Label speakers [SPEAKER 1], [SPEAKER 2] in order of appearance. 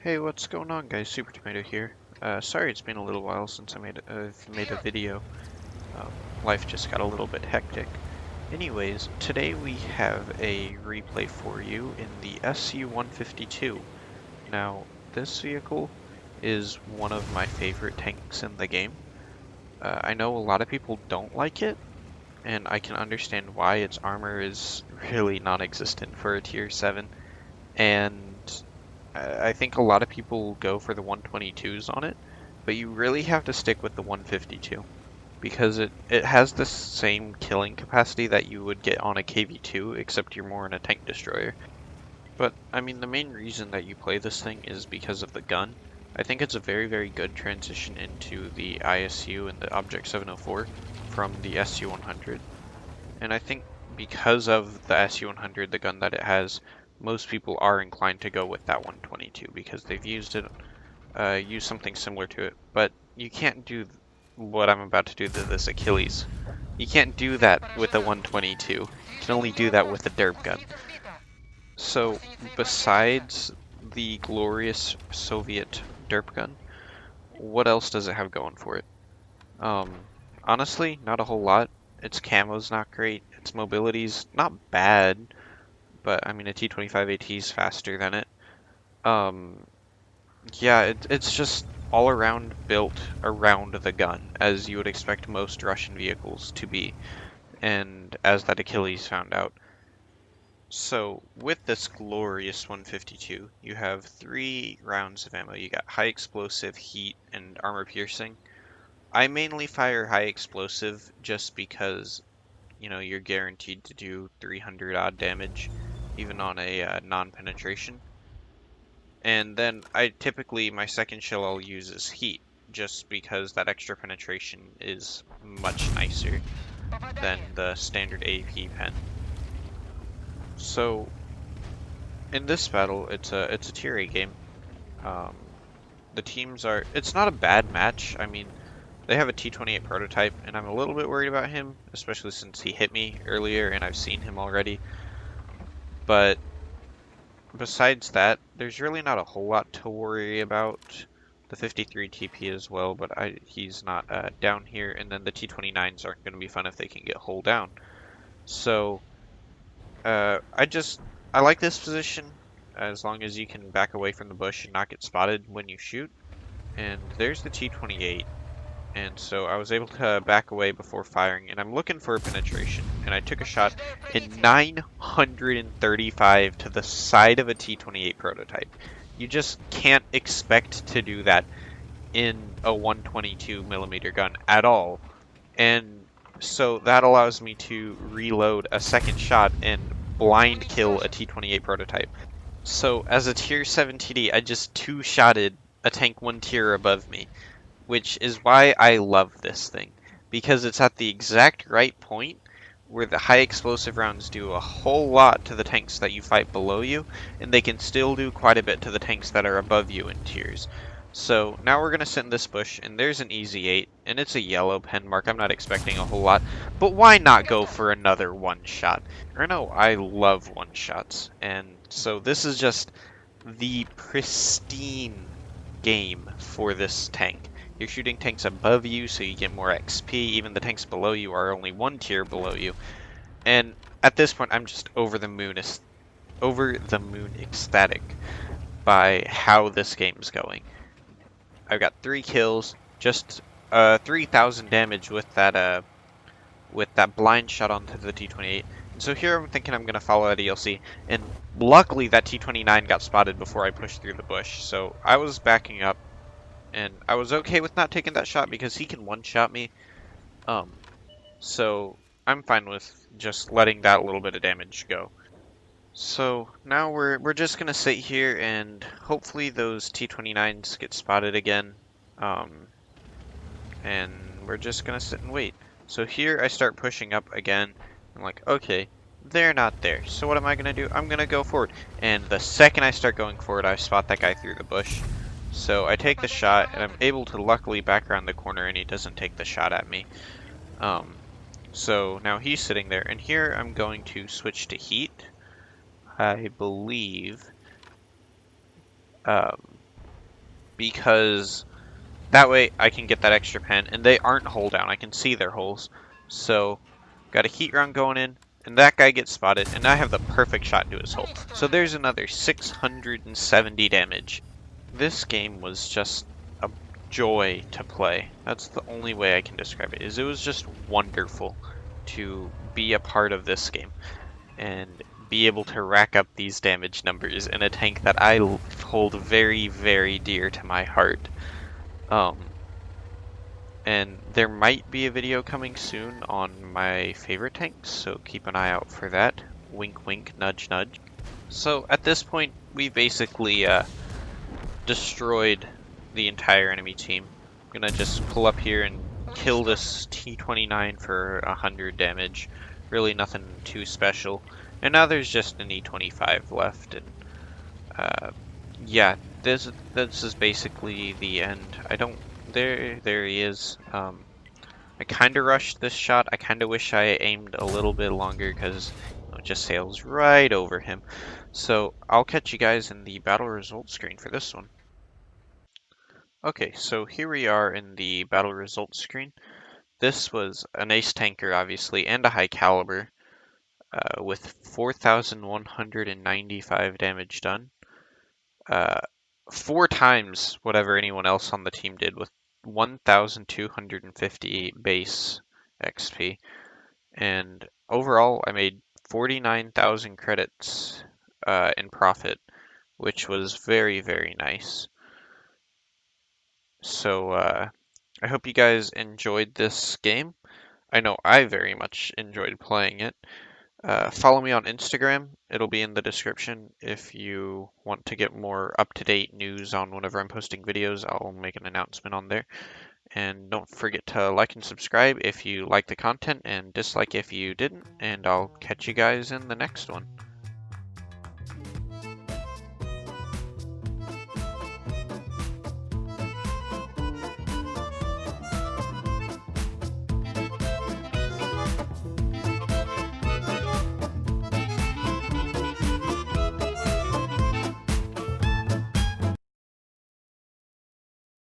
[SPEAKER 1] Hey, what's going on, guys? Super Tomato here. Sorry it's been a little while since I've made a video. Um, Life just got a little bit hectic. Anyways, today we have a replay for you in the Su-152. Now, this vehicle is one of my favorite tanks in the game. I know a lot of people don't like it, and I can understand why. Its armor is really non-existent for a tier 7, and I think a lot of people will go for the 122s on it, but you really have to stick with the 152 because it has the same killing capacity that you would get on a KV2, except you're more in a tank destroyer. But I mean, the main reason that you play this thing is because of the gun. I think it's a very, very good transition into the ISU and the Object 704 from the SU-100. And I think because of the SU-100, the gun that it has, most people are inclined to go with that 122 because they've used it, used something similar to it. But you can't do what I'm about to do to this Achilles. You can't do that with a 122. You can only do that with a derp gun. So besides the glorious Soviet derp gun, what else does it have going for it? Um, Honestly, not a whole lot. Its camo's not great. Its mobility's not bad, but I mean a T-25 AT is faster than it. Um, yeah, it's just all around built around the gun, as you would expect most Russian vehicles to be, and as that Achilles found out. So with this glorious 152, you have 3 rounds of ammo. You got high explosive, heat, and armor piercing. I mainly fire high explosive just because, you know, you're guaranteed to do 300 odd damage, even on a non-penetration. And then my second shell I'll use is heat, just because that extra penetration is much nicer than the standard AP pen. So in this battle, it's a tier 8 game. Um, it's not a bad match. I mean, they have a T-28 prototype, and I'm a little bit worried about him, especially since he hit me earlier and I've seen him already. But besides that, there's really not a whole lot to worry about. The 53 TP as well, but he's not down here, and then the T-29s aren't going to be fun if they can get hull down. So I like this position as long as you can back away from the bush and not get spotted when you shoot. And there's the T-28. And so I was able to back away before firing, and I'm looking for a penetration. And I took a shot in 935 to the side of a T-28 prototype. You just can't expect to do that in a 122 millimeter gun at all. And so that allows me to reload a second shot and blind kill a T-28 prototype. So as a tier 7 TD, I just two-shotted a tank 1 tier above me, which is why I love this thing, because it's at the exact right point where the high explosive rounds do a whole lot to the tanks that you fight below you, and they can still do quite a bit to the tanks that are above you in tiers. So now we're going to sit in this bush, and there's an easy 8, and it's a yellow pen mark. I'm not expecting a whole lot, but why not go for another one-shot? Or no, I love one-shots, and so this is just the pristine game for this tank. You're shooting tanks above you, so you get more XP. Even the tanks below you are only 1 tier below you. And at this point, I'm just over the moon ecstatic by how this game's going. I've got 3 kills, just 3,000 damage with that blind shot onto the T-28. And so here I'm thinking I'm gonna follow that ELC, and luckily that T-29 got spotted before I pushed through the bush. So I was backing up, and I was okay with not taking that shot because he can one-shot me. So I'm fine with just letting that little bit of damage go. So now we're just gonna sit here and hopefully those T-29s get spotted again. And we're just gonna sit and wait. So here I start pushing up again. I'm like, okay, they're not there. So what am I gonna do? I'm gonna go forward. And the second I start going forward, I spot that guy through the bush. So I take the shot, and I'm able to luckily back around the corner, and he doesn't take the shot at me. So now he's sitting there, and here I'm going to switch to heat. I believe because that way I can get that extra pen, and they aren't hull down. I can see their holes. So, got a heat round going in, and that guy gets spotted, and I have the perfect shot into his hull. So there's another 670 damage. This game was just a joy to play. That's the only way I can describe it, is it was just wonderful to be a part of this game and be able to rack up these damage numbers in a tank that I hold very, very dear to my heart. And there might be a video coming soon on my favorite tanks, so keep an eye out for that. Wink, wink, nudge, nudge. So at this point, we've basically destroyed the entire enemy team. I'm gonna just pull up here and kill this T-29 for 100 damage. Really nothing too special. And now there's just an E-25 left, and yeah, this is basically the end. I don't. There he is. I kind of rushed this shot. I kind of wish I aimed a little bit longer because it just sails right over him. So I'll catch you guys in the battle results screen for this one. Okay, so here we are in the battle results screen. This was an ace tanker, obviously, and a high caliber, with 4,195 damage done. 4 times whatever anyone else on the team did, with 1,258 base XP. And overall, I made 49,000 credits in profit, which was very, very nice. So I hope you guys enjoyed this game. I know I very much enjoyed playing it. Follow me on Instagram. It'll be in the description. If you want to get more up-to-date news on whenever I'm posting videos, I'll make an announcement on there. And don't forget to like and subscribe if you like the content, and dislike if you didn't, and I'll catch you guys in the next one.